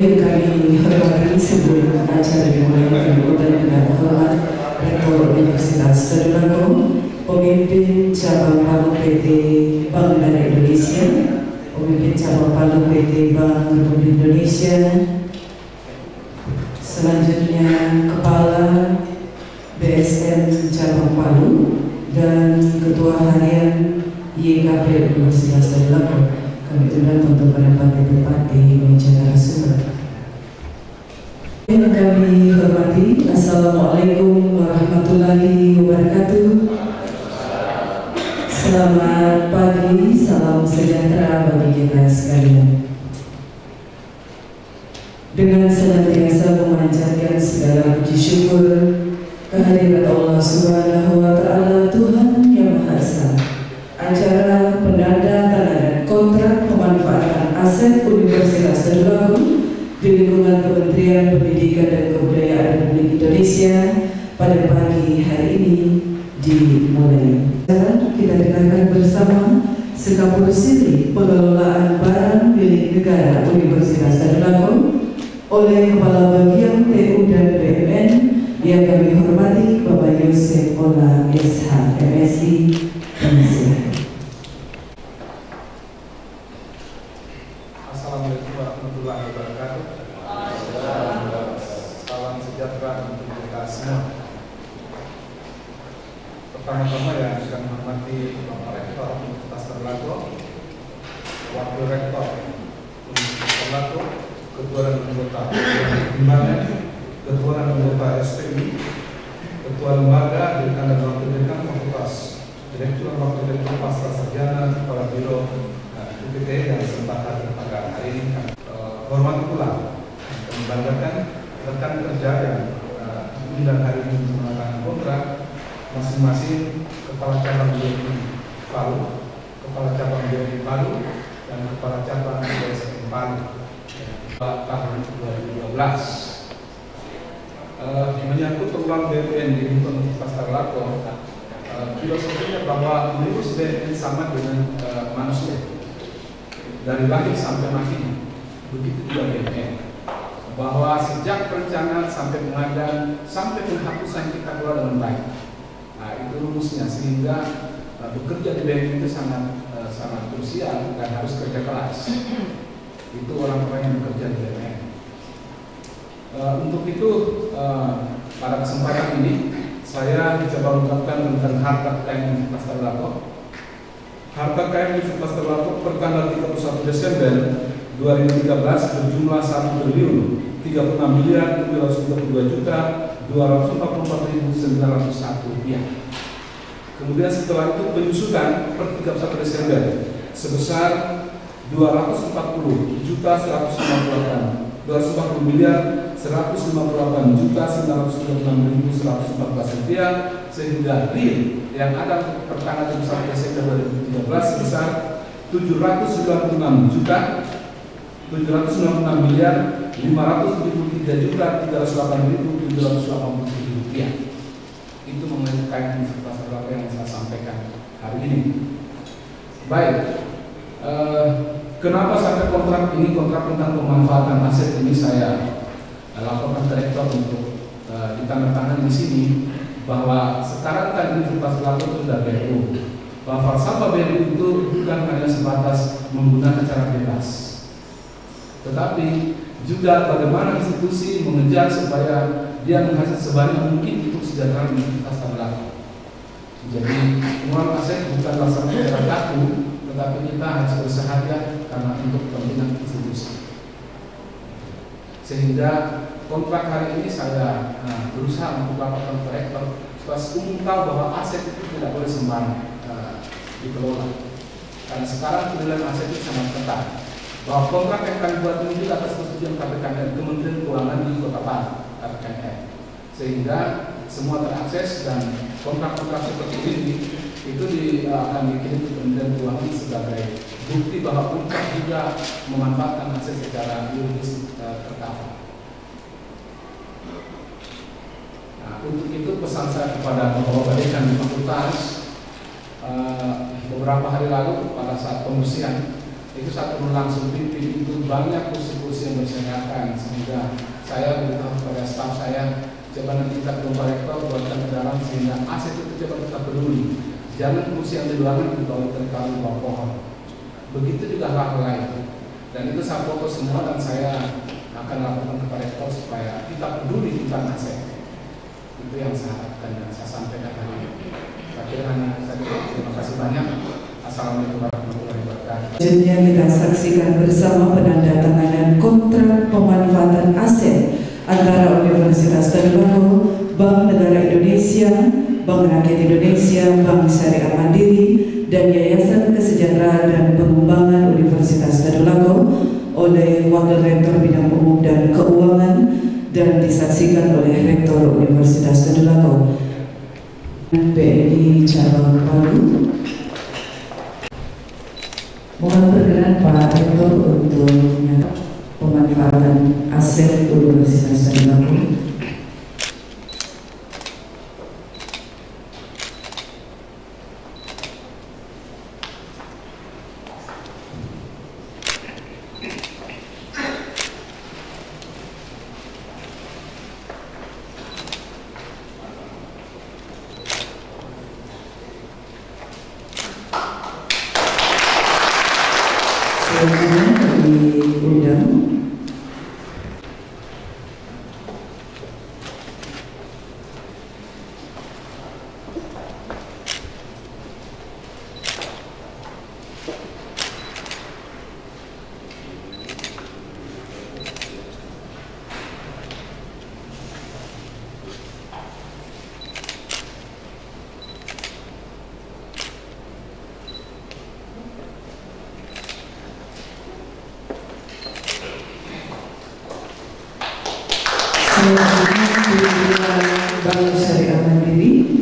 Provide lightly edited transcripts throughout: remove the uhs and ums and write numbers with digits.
Kami hormati sebelum acara dimulai dengan hormat Rektor Universitas Tadulako, Pemimpin Cabang Palu PT Bank Negara Indonesia, Pemimpin Cabang Palu PT Bank Republik Indonesia, selanjutnya Kepala BSN Cabang Palu dan Ketua Harian YKP Universitas Tadulako. Kami undang untuk menempati tempat di meja narasumber. Yang kami hormati, Assalamualaikum warahmatullahi wabarakatuh. Selamat pagi, salam sejahtera bagi kita sekalian. Dengan senantiasa memanjatkan segala puji syukur kehadirat Allah Subhanahu wa Ta'ala, Tuhan yang Maha Esa, acara penandatanganan kontrak pemanfaatan aset Universitas Tadulako di lingkungan Kementerian Pendidikan dan Kebudayaan Republik Indonesia pada pagi hari ini dimulai. Kita dengarkan bersama Sekapur Siri Pengelolaan Barang milik Negara Universitas Tadulako oleh Kepala Bagian TU dan BMN yang kami hormati Bapak Yosef Ola SH MSI Indonesia. Assalamualaikum warahmatullahi wabarakatuh. Salam sejahtera untuk kita semua. Pertama-tama ya, saya menghormati Bapak Rektor Universitas Tadulako, Wakil Rektor Universitas Tadulako, Ketua dan Anggota Timbangan, Ketua dan Anggota SPI, Ketua Lembaga, Dekan dan Wakil Dekan Fakultas, Direktur dan Wakil Direktur Pasca Sarjana, Kepala Biro UPT yang sempat hadir pada hari ini. Hormat pula membanggakan rekan kerja yang diundang hari ini untuk menandatangani kontrak masing-masing Kepala Cabang BMI Palu, Kepala Cabang BMI Palu, dan Kepala Cabang BSN Palu tahun 2012. Menyangkut peluang BUMN di Universitas Tadulako, filosofinya bahwa mengurus BUMN sama dengan manusia dari lahir sampai mati. Begitu juga BUMN, bahwa sejak perencanaan sampai pengadaan sampai penghapusan kita kelola dengan baik. Nah, itu rumusnya, sehingga bekerja di BUMN itu sangat krusial dan harus kerja keras. Itu orang-orang yang bekerja di BUMN. Untuk itu pada kesempatan ini saya mencoba mengungkapkan tentang harta kekayaan Universitas Tadulako. Harta kekayaan Universitas Tadulako per tanggal 31 Desember 2013 berjumlah 1.932.244.901 rupiah. Kemudian setelah itu penyusutan per 31 Desember sebesar 240.158.996.114 rupiah, sehingga real yang ada per tanggal 31 Desember 2013 sebesar 796.573.308.787 rupiah. Itu mengenai kekayaan Universitas Tadulako yang saya sampaikan hari ini. Baik, kenapa sampai kontrak tentang pemanfaatan aset ini saya laporkan ke rektor untuk ditandatangani di sini, bahwa sekarang kan Universitas Tadulako sudah BU, bahwa falsafah BU itu bukan hanya sebatas menggunakan cara bebas, tetapi juga bagaimana institusi mengejar supaya dia menghasilkan sebanyak mungkin untuk kesejahteraan Universitas Tadulako. Jadi uang aset bukanlah satu cara kaku, tetapi kita harus bersahaja karena untuk kepentingan institusi. Sehingga kontrak hari ini saya berusaha untuk laporkan ke rektor supaya umum tahu bahwa aset itu tidak boleh sembarang dikelola. Karena sekarang penilaian aset itu sangat ketat. Bahwa kontrak yang kami buat ini juga atas persetujuan KPKN Kementerian Keuangan di Kota Palu, KPKN. Sehingga semua terakses dan kontrak-kontrak seperti ini itu akan dikirim ke Kementerian Keuangan sebagai bukti bahwa kontrak juga memanfaatkan aset secara yuridis tercover. Nah, untuk itu pesan saya kepada Bapak Dekan di fakultas beberapa hari lalu pada saat pembersihan Itu satu langsung pimpin itu banyak kursi-kursi yang berserakan, sehingga saya beritahu kepada staf saya, coba nanti kita ke rektor buatkan ke dalam sehingga AC itu coba kita peduli. Jangan kursi yang di ruangan dibawa terkali bawah pohon. Begitu juga hal-hal lain. Dan itu saya fokus semua dan saya akan laporkan kepada rektor supaya kita peduli tentang AC. Itu yang saya harapkan dan saya sampaikan hari ini. Saya kira hanya saja. Terima kasih banyak. Assalamualaikum warahmatullahi wabarakatuh. Selanjutnya kita saksikan bersama penandatanganan kontrak pemanfaatan aset antara Universitas Tadulako, Bank Negara Indonesia, Bank Rakyat Indonesia, Bank Syariah Mandiri, dan Yayasan Kesejahteraan dan Pengembangan Universitas Tadulako oleh Wakil Rektor Bidang Umum dan Keuangan dan disaksikan oleh Rektor Universitas Tadulako BNI Cabang Palu. Mohon berkenan Pak Rektor untuk menyatakan pemanfaatan aset Universitas Tadulako. Selanjutnya diundang Bank Syariah Mandiri.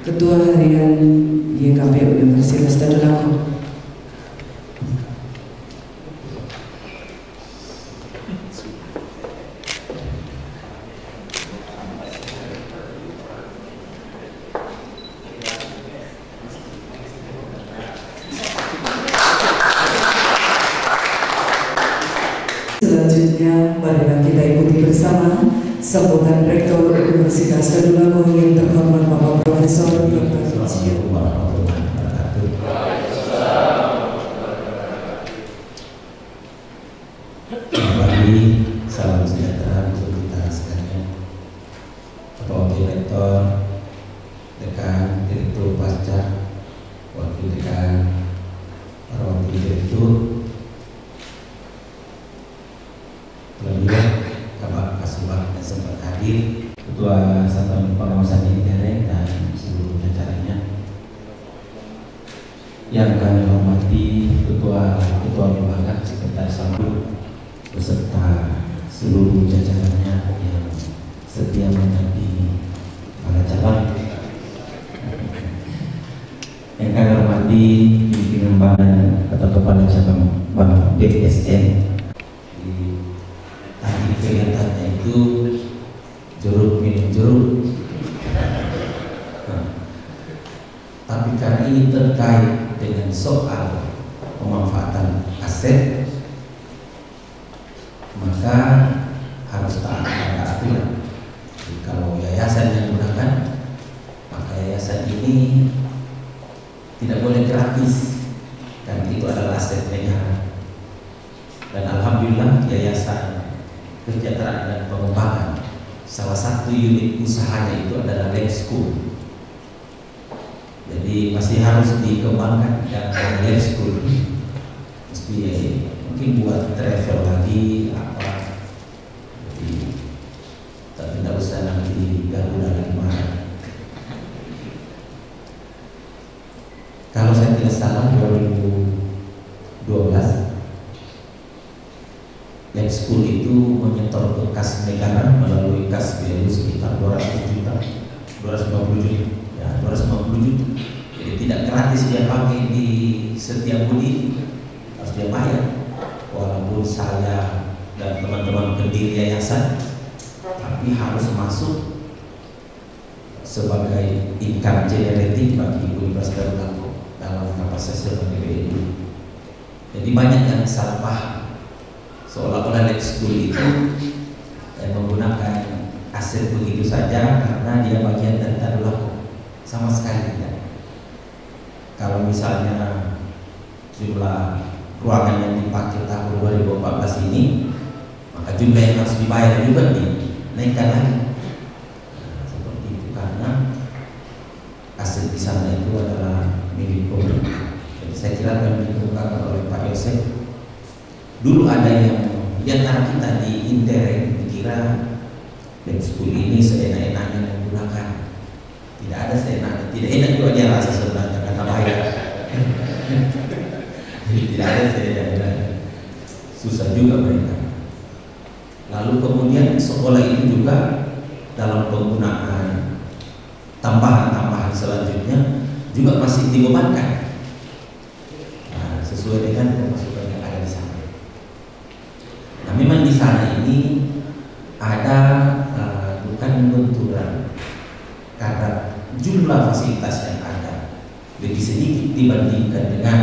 Ketua Harian YKP Universitas Tadulako. Selanjutnya, marilah kita ikuti bersama sambutan Rektor Universitas Tadulako yang terhormat Bapak Profesor Dr. Assalamualaikum warahmatullahi wabarakatuh. Kembali salam sejahtera untuk kita sekalian. Bapak Wakil Rektor, Dekan, Direktur Pasca, Wakil Dekan, para Wakil Direktur, Kemudian Bapak Kasubag yang sempat hadir, Ketua Satuan Pengawasan Intern dan seluruh jajarannya. Yang kami hormati Ketua Lembaga Sekretaris Sambut beserta seluruh jajarannya yang setia mendampingi para cabang. Yang kami hormati pimpinan bank atau kepala cabang Bank BSN. Tadi kelihatannya itu jeruk minum jeruk. Tapi karena ini terkait dengan soal pemanfaatan aset, maka harus taat pada aturan. Jadi kalau yayasan yang menggunakan, maka yayasan ini tidak boleh gratis, dan itu adalah aset negara. Dan alhamdulillah Yayasan Kesejahteraan dan Pengembangan, salah satu unit usahanya itu adalah Lab School. Jadi masih harus dikembangkan dan Lab School mesti mungkin buat travel lagi apa. Jadi tidak usah nanti Garuda Lima. Kalau saya tidak salah 2012 Lab School itu menyetor ke kas negara melalui kas BLU sekitar 200 juta, 250 juta, ya 250 juta. Jadi tidak gratis dia pakai di Setiabudi, harus dia bayar. Walaupun saya dan teman-teman pendiri yayasan, tapi harus masuk sebagai income generating bagi Universitas Darulako dalam kapasitas sebagai BLU. Jadi banyak yang salah paham, seolah-olah Lab School itu menggunakan aset begitu saja karena dia bagian dari Darulako. Sama sekali tidak. Kalau misalnya jumlah ruangan yang dipakai tahun 2014 ini, maka jumlah yang harus dibayar juga dinaikkan lagi. Seperti itu karena aset di sana itu adalah milik pemerintah. Jadi saya kira yang dikemukakan oleh Pak Yosef, dulu ada yang di antara kita di Intereng dikira Lab School ini seenak-enaknya menggunakan. Tidak ada seenaknya, tidak enak juga dia rasa sebenarnya karena bayar. Jadi tidak ada seenak-enaknya, susah juga mereka. Lalu kemudian sekolah itu juga dalam penggunaan tambahan-tambahan selanjutnya juga masih dibebankan. Nah, sesuai dengan pemasukan yang ada di sana. Nah, memang di sana ini ada bukan benturan karena jumlah fasilitas yang ada lebih sedikit dibandingkan dengan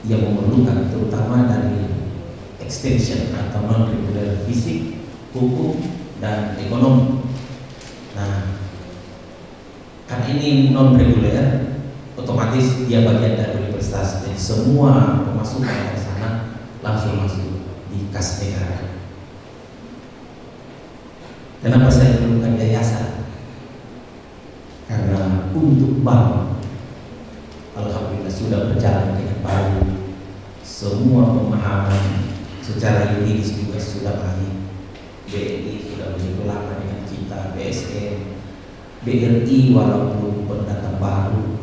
yang memerlukan, terutama dari extension atau non-regular fisik, hukum, dan ekonomi. Nah, kan ini non-reguler, otomatis dia bagian dari universitas, jadi semua pemasukan dari sana langsung masuk di kas negara. Kenapa saya perlukan yayasan? Karena untuk bank, alhamdulillah sudah berjalan dengan baik. Semua pemahaman secara yuridis juga sudah baik. BNI sudah begitu lama dengan kita, BSN, BRI walaupun pendatang baru,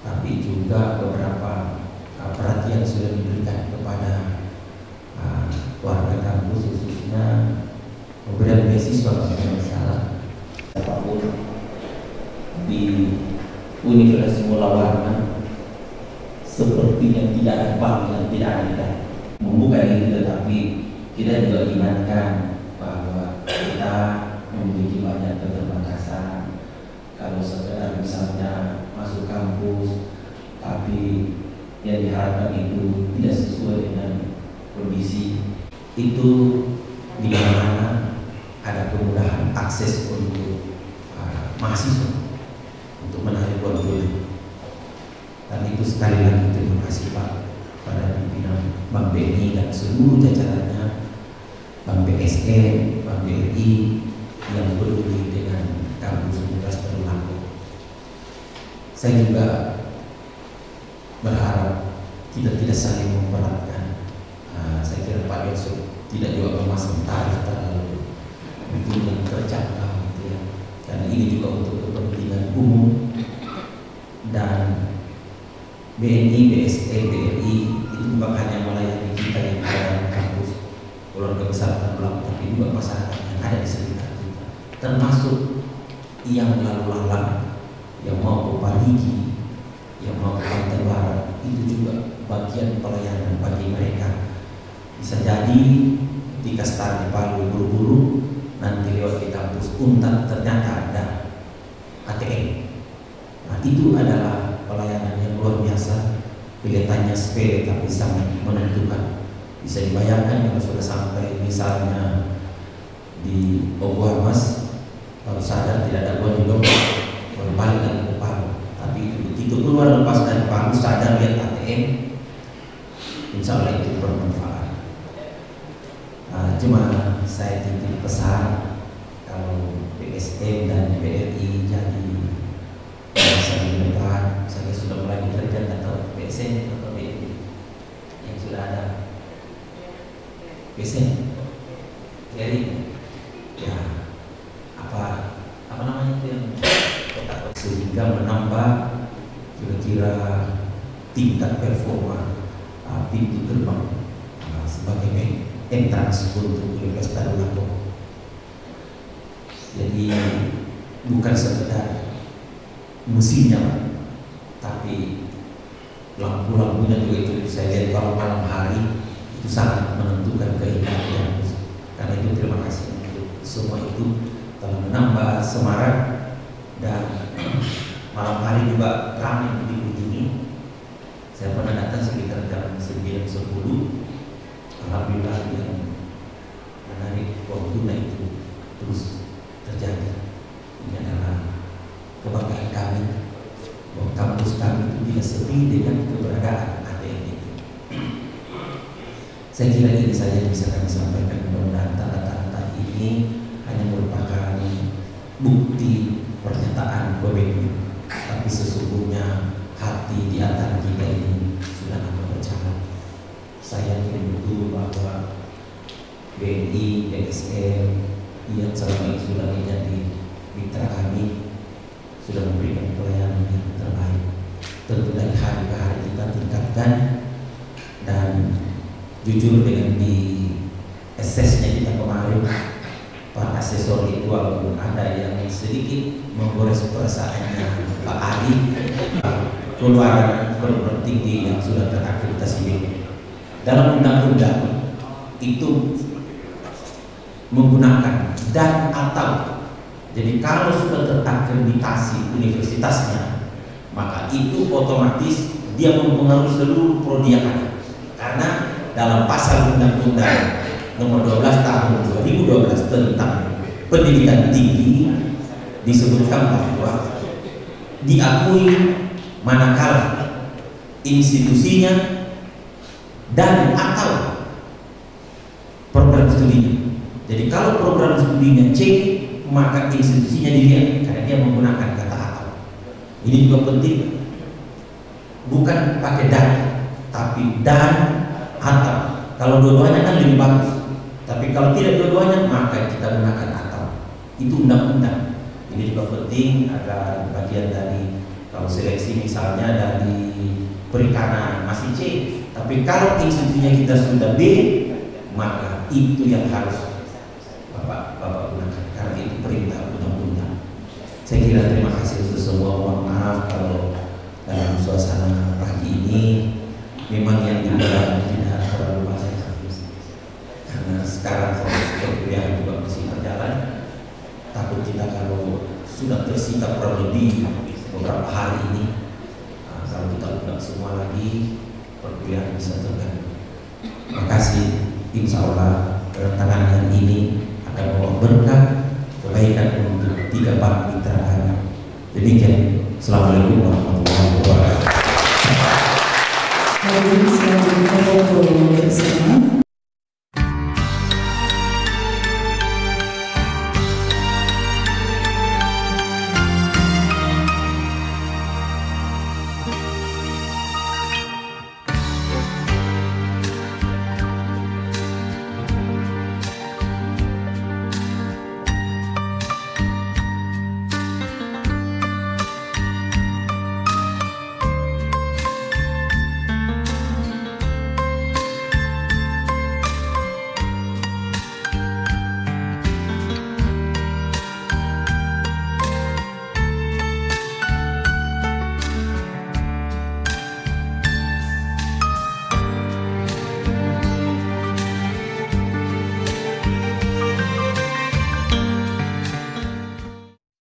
tapi juga beberapa perhatian sudah diberikan kepada warga kampus, khususnya pemberian beasiswa bagi masalah apapun di Universitas Mula Warna. Sepertinya tidak ada bank yang tidak ada membuka diri, tetapi kita juga ingatkan bahwa kita memiliki banyak keterbatasan. Kalau sekedar misalnya masuk kampus, tapi yang diharapkan itu tidak sesuai dengan kondisi itu, di mana ada kemudahan akses untuk mahasiswa untuk menarik bonus. Dan itu sekali lagi terima kasih Pak pada pimpinan Bank BNI dan seluruh jajarannya, Bank BSN, Bank BRI yang peduli dengan kampus Universitas Darulako. Saya juga berharap kita tidak saling memberatkan. Saya kira Pak Yosef tidak juga memasang tarif terlalu bikin terjangkau, gitu ya. Karena ini juga untuk kepentingan umum, dan BNI, BSN, BRI itu bukan hanya melayani kita yang ada dalam kampus keluarga besar Darulako, tapi juga masyarakat yang ada di sekitar kita, termasuk yang lalu lalang, yang mau ke Parigi, yang mau ke Pantai Barat, itu juga bagian pelayanan bagi mereka. Bisa jadi ketika start di Palu buru-buru, nanti lewat di kampus Untan ternyata ada ATM. Nah, itu adalah pelayanan yang luar biasa, kelihatannya sepele tapi sangat menentukan. Bisa dibayangkan kalau sudah sampai misalnya di Oguamas, baru sadar tidak ada gua di dompet, baru balik lagi ke Palu. Tapi begitu keluar lepas dari Palu, sadar lihat ATM, insya Allah itu bermanfaat. Cuma saya titip pesan, kalau BSN dan BRI jadi di depan, saya sudah mulai bekerja, atau BSN atau BRI yang sudah ada. BSN, BRI, ya apa namanya itu yang kotak, sehingga menambah kira-kira tingkat performa pintu gerbang sebagai entrance untuk Universitas Tadulako. Jadi bukan sekedar musimnya, tapi lampu-lampunya juga itu saya lihat kalau malam hari itu sangat menentukan keindahan. Karena itu terima kasih untuk semua itu telah menambah semarak, dan malam hari juga ramai dikunjungi. Saya pernah datang sekitar jam 9.10. Alhamdulillah yang menarik waktunya itu terus terjadi. Ini adalah kebanggaan kami bahwa kampus kami itu tidak sepi dengan keberadaan ATN itu. Saya kira ini saja yang bisa kami sampaikan. Mudah-mudahan tanda-tanda ini hanya merupakan bukti pernyataan komitmen, tapi sesungguhnya hati di antara kita ini sudah akan berjalan. Saya ingin betul bahwa BNI, BSM yang selama ini sudah menjadi mitra kami sudah memberikan pelayanan yang terbaik. Tentu dari hari ke hari kita tingkatkan, dan jujur dengan di assessnya kita kemarin, Pak Asesor itu walaupun ada yang sedikit menggores perasaannya Pak Ali, keluarga perguruan tinggi yang sudah terakreditasi dalam undang-undang itu menggunakan dan atau. Jadi kalau sudah terakreditasi universitasnya, maka itu otomatis dia mempengaruhi seluruh prodi yang ada. Karena dalam pasal undang-undang nomor 12 tahun 2012 tentang pendidikan tinggi disebutkan bahwa diakui manakala institusinya dan atau program studinya. Jadi kalau program studinya C, maka institusinya dilihat karena dia menggunakan kata atau. Ini juga penting, bukan pakai dan, tapi dan atau. Kalau dua-duanya kan lebih bagus, tapi kalau tidak dua-duanya maka kita gunakan atau. Itu undang-undang. Ini juga penting agar bagian dari kalau seleksi misalnya dari perikanan masih C, tapi kalau institusinya kita sudah B, maka itu yang harus Bapak gunakan, karena itu perintah undang-undang. Saya kira terima kasih untuk semua. Mohon maaf kalau dalam suasana pagi ini memang yang dibilang tidak terlalu banyak, karena sekarang proses perkuliahan juga masih berjalan. Takut kita kalau sudah tersita kurang lebih beberapa hari ini, kalau kita undang semua lagi perkuliahan bisa terganggu. Terima kasih. Insya Allah kedatangan ini akan membawa berkah kebaikan untuk 3 bank mitra kami. Demikian. Assalamualaikum warahmatullahi wabarakatuh. Hadirin selanjutnya foto bersama.